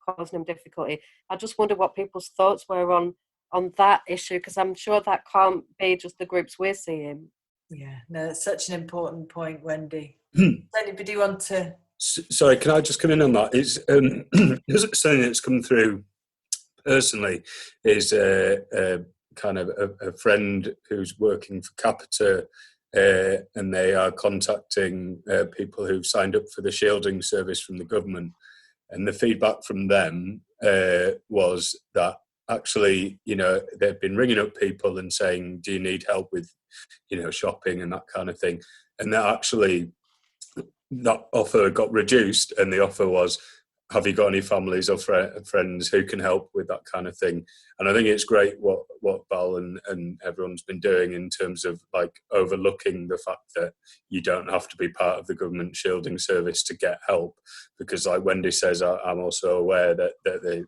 causing them difficulty. I just wonder what people's thoughts were on that issue, because I'm sure that can't be just the groups we're seeing. Yeah, no, it's such an important point, Wendy. Does anybody want to? Sorry, can I just come in on that? It's something that's come through personally is kind of a friend who's working for Capita, and they are contacting people who've signed up for the shielding service from the government. And the feedback from them was that actually, they've been ringing up people and saying, do you need help with, shopping and that kind of thing? And that actually, that offer got reduced, and the offer was, have you got any families or friends who can help with that kind of thing? And I think it's great what Val and everyone's been doing in terms of like overlooking the fact that you don't have to be part of the government shielding service to get help, because like Wendy says, I'm also aware that they,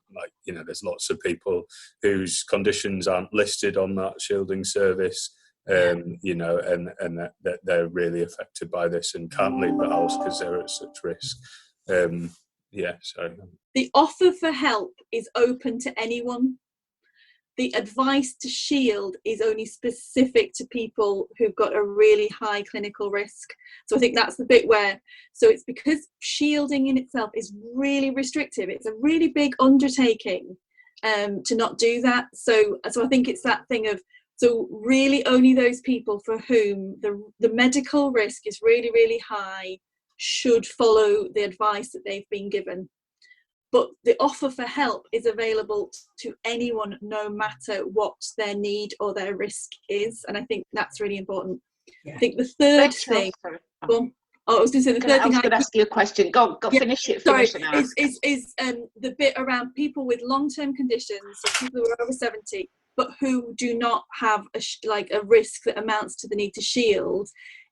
there's lots of people whose conditions aren't listed on that shielding service. And that they're really affected by this and can't leave the house because they're at such risk. Sorry. The offer for help is open to anyone. The advice to shield is only specific to people who've got a really high clinical risk. So I think that's the bit where, so it's because shielding in itself is really restrictive. It's a really big undertaking to not do that. So I think it's that thing of, so really only those people for whom the medical risk is really, really high should follow the advice that they've been given. But the offer for help is available to anyone, no matter what their need or their risk is. And I think that's really important. Yeah. I think the third thing... I was going to say the third thing. I was going to ask you a question. Go finish it. Sorry, is the bit around people with long-term conditions, so people who are over 70, but who do not have a risk that amounts to the need to shield,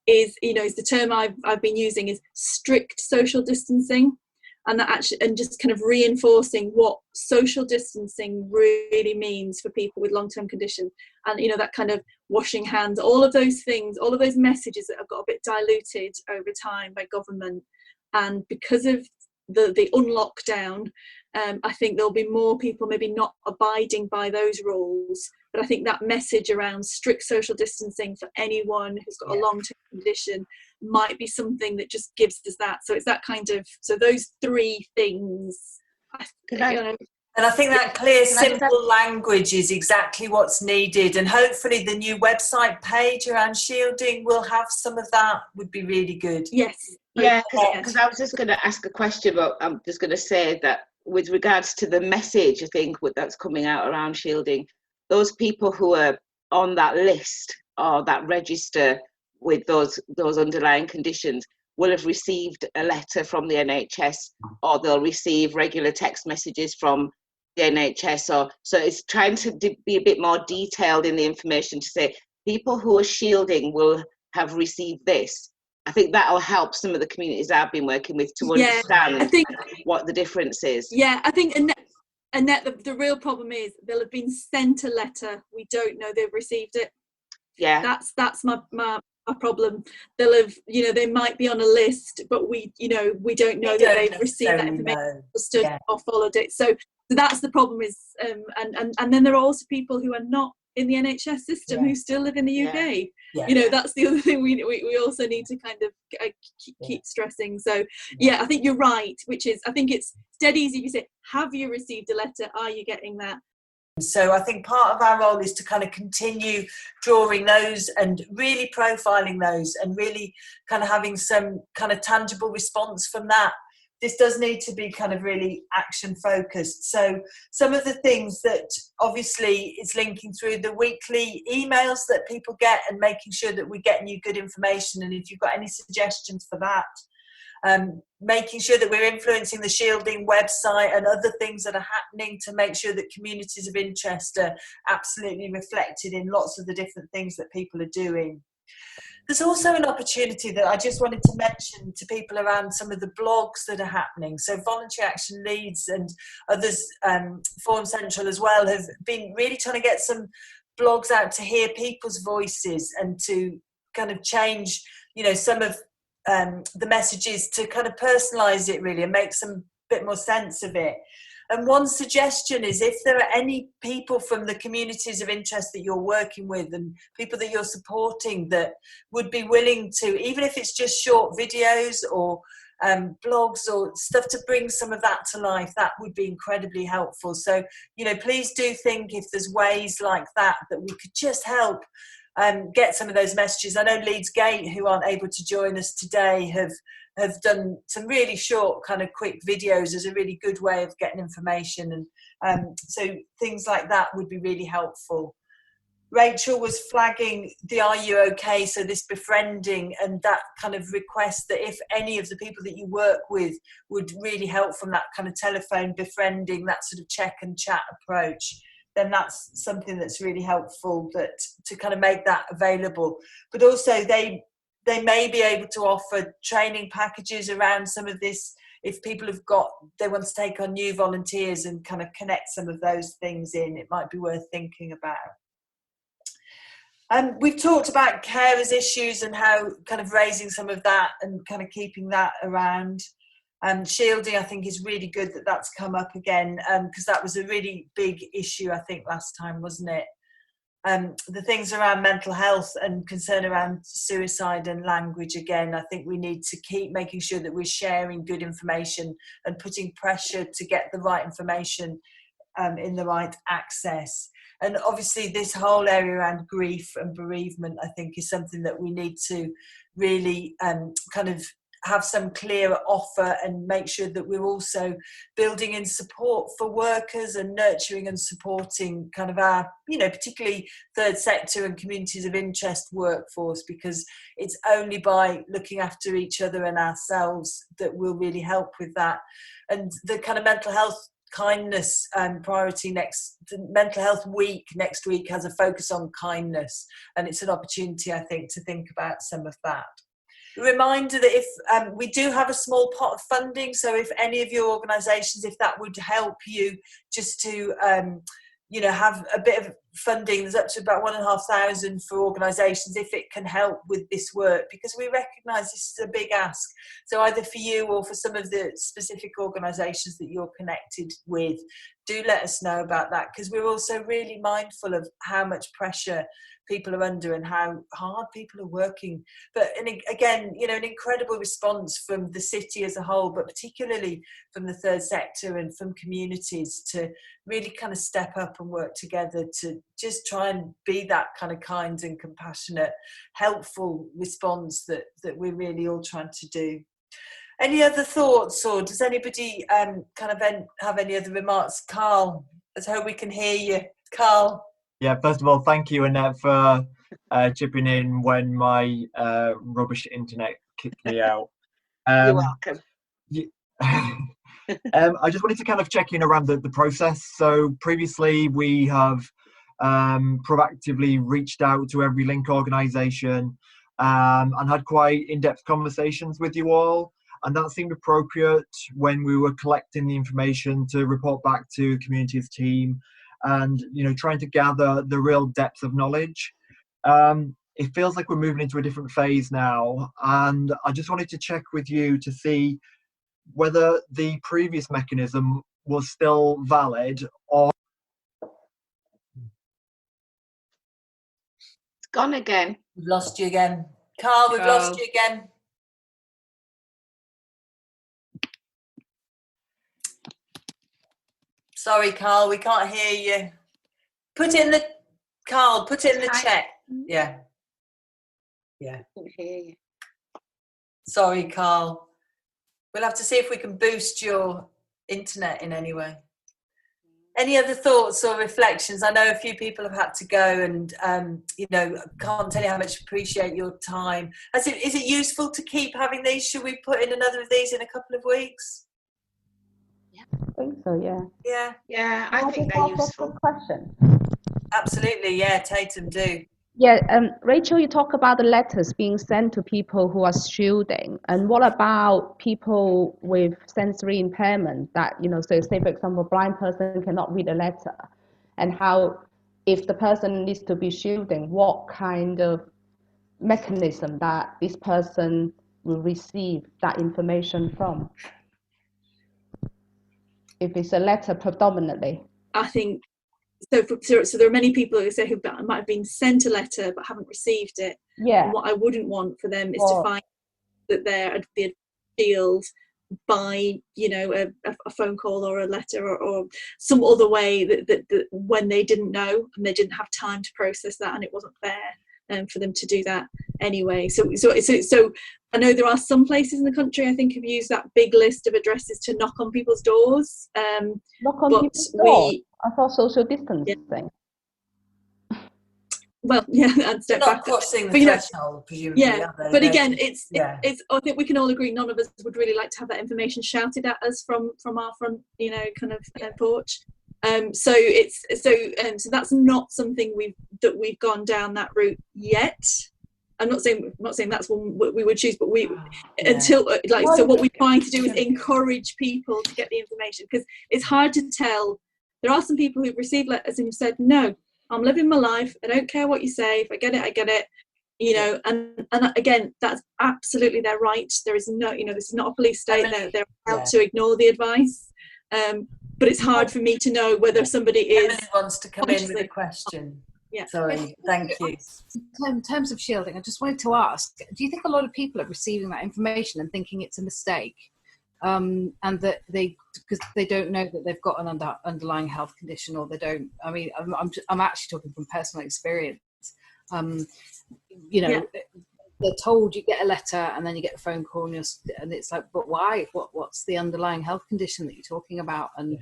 is the term I've been using is strict social distancing, and that actually, and just kind of reinforcing what social distancing really means for people with long-term conditions, and that kind of washing hands, all of those things, all of those messages that have got a bit diluted over time by government, and because of the unlockdown, I think there'll be more people maybe not abiding by those rules. But I think that message around strict social distancing for anyone who's got a long-term condition might be something that just gives us that. So it's that kind of, so those three things. And I think that clear, simple language is exactly what's needed. And hopefully the new website page around shielding will have some of that, would be really good. Yes. Yeah, because I was just going to ask a question, but I'm just going to say that with regards to the message, I think that's coming out around shielding, those people who are on that list or that register with those underlying conditions will have received a letter from the NHS, or they'll receive regular text messages from the NHS, so it's trying to be a bit more detailed in the information to say people who are shielding will have received this. I think that'll help some of the communities I've been working with to understand what the difference is. Yeah, I think Annette, the real problem is they'll have been sent a letter. We don't know they've received it. Yeah, that's my a problem. They'll have, they might be on a list, but we don't know that they've received that information, understood or followed it. So that's the problem is, and then there are also people who are not in the NHS system who still live in the UK. That's the other thing we also need to kind of keep stressing. So I think you're right, which is, I think it's dead easy if you say, have you received a letter? Are you getting that? So I think part of our role is to kind of continue drawing those and really profiling those and really kind of having some kind of tangible response from that. This does need to be kind of really action focused. So some of the things that obviously is linking through the weekly emails that people get and making sure that we're getting you good information. And if you've got any suggestions for that, making sure that we're influencing the Shielding website and other things that are happening to make sure that communities of interest are absolutely reflected in lots of the different things that people are doing. There's also an opportunity that I just wanted to mention to people around some of the blogs that are happening. So Voluntary Action Leeds and others, Forum Central as well, have been really trying to get some blogs out to hear people's voices and to kind of change, some of the messages to kind of personalise it really and make some bit more sense of it. And one suggestion is, if there are any people from the communities of interest that you're working with and people that you're supporting that would be willing to, even if it's just short videos or blogs or stuff to bring some of that to life, that would be incredibly helpful. So, please do think if there's ways like that we could just help get some of those messages. I know Leeds Gate, who aren't able to join us today, have done some really short kind of quick videos as a really good way of getting information, and so things like that would be really helpful. Rachel was flagging the Are You OK, so this befriending and that kind of request that if any of the people that you work with would really help from that kind of telephone befriending, that sort of check and chat approach, then that's something that's really helpful, that to kind of make that available. But also they may be able to offer training packages around some of this if people they want to take on new volunteers and kind of connect some of those things in. It might be worth thinking about. We've talked about carers issues and how kind of raising some of that and kind of keeping that around. Shielding, I think, is really good that that's come up again, because that was a really big issue, I think, last time, wasn't it? The things around mental health and concern around suicide and language, again, I think we need to keep making sure that we're sharing good information and putting pressure to get the right information in the right access. And obviously this whole area around grief and bereavement, I think, is something that we need to really kind of have some clearer offer and make sure that we're also building in support for workers and nurturing and supporting kind of our, particularly third sector and communities of interest workforce, because it's only by looking after each other and ourselves that will really help with that. And the kind of mental health kindness priority the mental health week next week has a focus on kindness, and it's an opportunity, I think, to think about some of that. A reminder that if we do have a small pot of funding, so if any of your organisations, if that would help you just to have a bit of funding, there's up to about 1,500 for organisations if it can help with this work, because we recognise this is a big ask. So either for you or for some of the specific organisations that you're connected with, do let us know about that, because we're also really mindful of how much pressure people are under and how hard people are working. But again, an incredible response from the city as a whole, but particularly from the third sector and from communities to really kind of step up and work together to just try and be that kind of kind and compassionate, helpful response that we're really all trying to do. Any other thoughts, or does anybody have any other remarks? Carl, let's hope we can hear you. Carl. Yeah, first of all, thank you, Annette, for chipping in when my rubbish internet kicked me out. You're welcome. I just wanted to kind of check in around the process. So previously we have proactively reached out to every link organisation and had quite in-depth conversations with you all. And that seemed appropriate when we were collecting the information to report back to the communities team and, trying to gather the real depth of knowledge. it feels like we're moving into a different phase now, and I just wanted to check with you to see whether the previous mechanism was still valid, or It's gone again. We've lost you again. Carl, we've lost you again. Sorry, Carl, we can't hear you. Put it in the chat. Yeah. Yeah. Can't hear you. Sorry, Carl. We'll have to see if we can boost your internet in any way. Any other thoughts or reflections? I know a few people have had to go, and can't tell you how much appreciate your time. Is it useful to keep having these? Should we put in another of these in a couple of weeks? I think so, yeah. Yeah, I think they're useful. Question. Absolutely, yeah, Tatum, do. Yeah, Rachel, you talk about the letters being sent to people who are shielding, and what about people with sensory impairment that, so say for example, a blind person cannot read a letter, and how, if the person needs to be shielding, what kind of mechanism that this person will receive that information from? If it's a letter predominantly. I think so there are many people who say who might have been sent a letter but haven't received it. Yeah. And what I wouldn't want for them is to find that they're being shielded by a phone call or a letter or some other way that when they didn't know and they didn't have time to process that, and it wasn't fair for them to do that anyway. So I know there are some places in the country, I think, have used that big list of addresses to knock on people's doors. Knock on people's doors? I thought social distancing. Yeah. Well, yeah, and step back. Crossing the threshold, presumably. Yeah, but again, it's. I think we can all agree none of us would really like to have that information shouted at us from our front, kind of porch. So that's not something we've gone down that route yet. I'm not saying that's one we would choose, but so what we're trying to do is encourage people to get the information, because it's hard to tell. There are some people who've received letters and have said, no, I'm living my life, I don't care what you say, if I get it, I get it, and again, that's absolutely their right. There is no, this is not a police state. They're allowed to ignore the advice, but it's hard for me to know whether somebody Emily wants to come in with a question. Yeah. Sorry, thank you. In terms of shielding, I just wanted to ask, do you think a lot of people are receiving that information and thinking it's a mistake? And that because they don't know that they've got an underlying health condition, or they don't. I mean, I'm actually talking from personal experience. They're told you get a letter and then you get a phone call and it's like, but why? What's the underlying health condition that you're talking about? And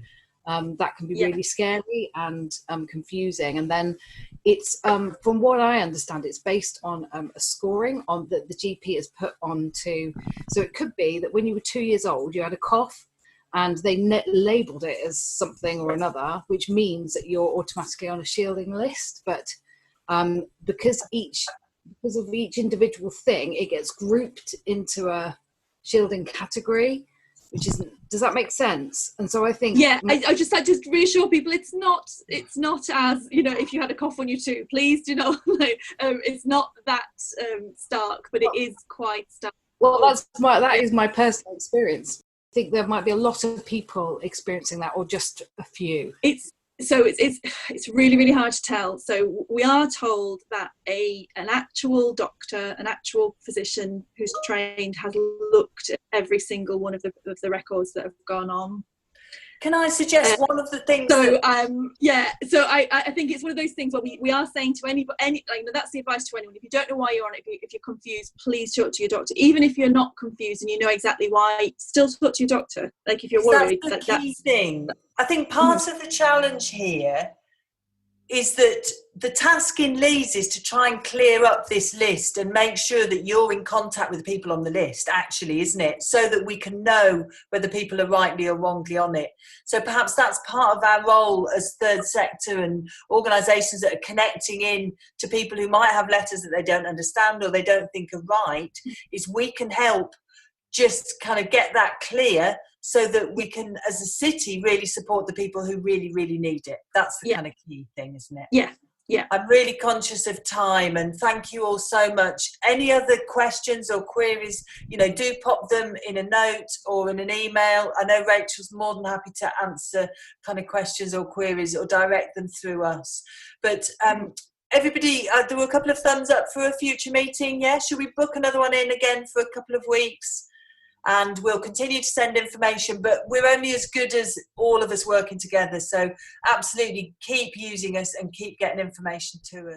that can be really scary and confusing. And then it's from what I understand, it's based on a scoring on that the GP has put onto. So it could be that when you were 2 years old, you had a cough, and they labelled it as something or another, which means that you're automatically on a shielding list. But because of each individual thing, it gets grouped into a shielding category. Does that make sense? And so I think I just like to reassure people, it's not as if you had a cough when you're 2, please do not it's not that stark, but it is quite stark. Well, that is my personal experience. I think there might be a lot of people experiencing that, or just a few. It's really, really hard to tell. So we are told that an actual doctor, an actual physician who's trained, has looked at every single one of the records that have gone on. Can I suggest one of the things? So I think it's one of those things where we are saying to anybody, that's the advice to anyone. If you don't know why you're on it, if you're confused, please talk to your doctor. Even if you're not confused and you know exactly why, still talk to your doctor. Like if you're worried. That's the key thing. I think part of the challenge here is that the task in Leeds is to try and clear up this list and make sure that you're in contact with the people on the list, actually, isn't it? So that we can know whether people are rightly or wrongly on it. So perhaps that's part of our role as third sector and organisations that are connecting in to people who might have letters that they don't understand or they don't think are right, is we can help just kind of get that clear so that we can, as a city, really support the people who really, really need it. That's the kind of key thing, isn't it? Yeah, I'm really conscious of time, and thank you all so much. Any other questions or queries, do pop them in a note or in an email. I know Rachel's more than happy to answer kind of questions or queries or direct them through us. But everybody, there were a couple of thumbs up for a future meeting. Yeah, should we book another one in again for a couple of weeks? And we'll continue to send information, but we're only as good as all of us working together. So absolutely keep using us and keep getting information to us.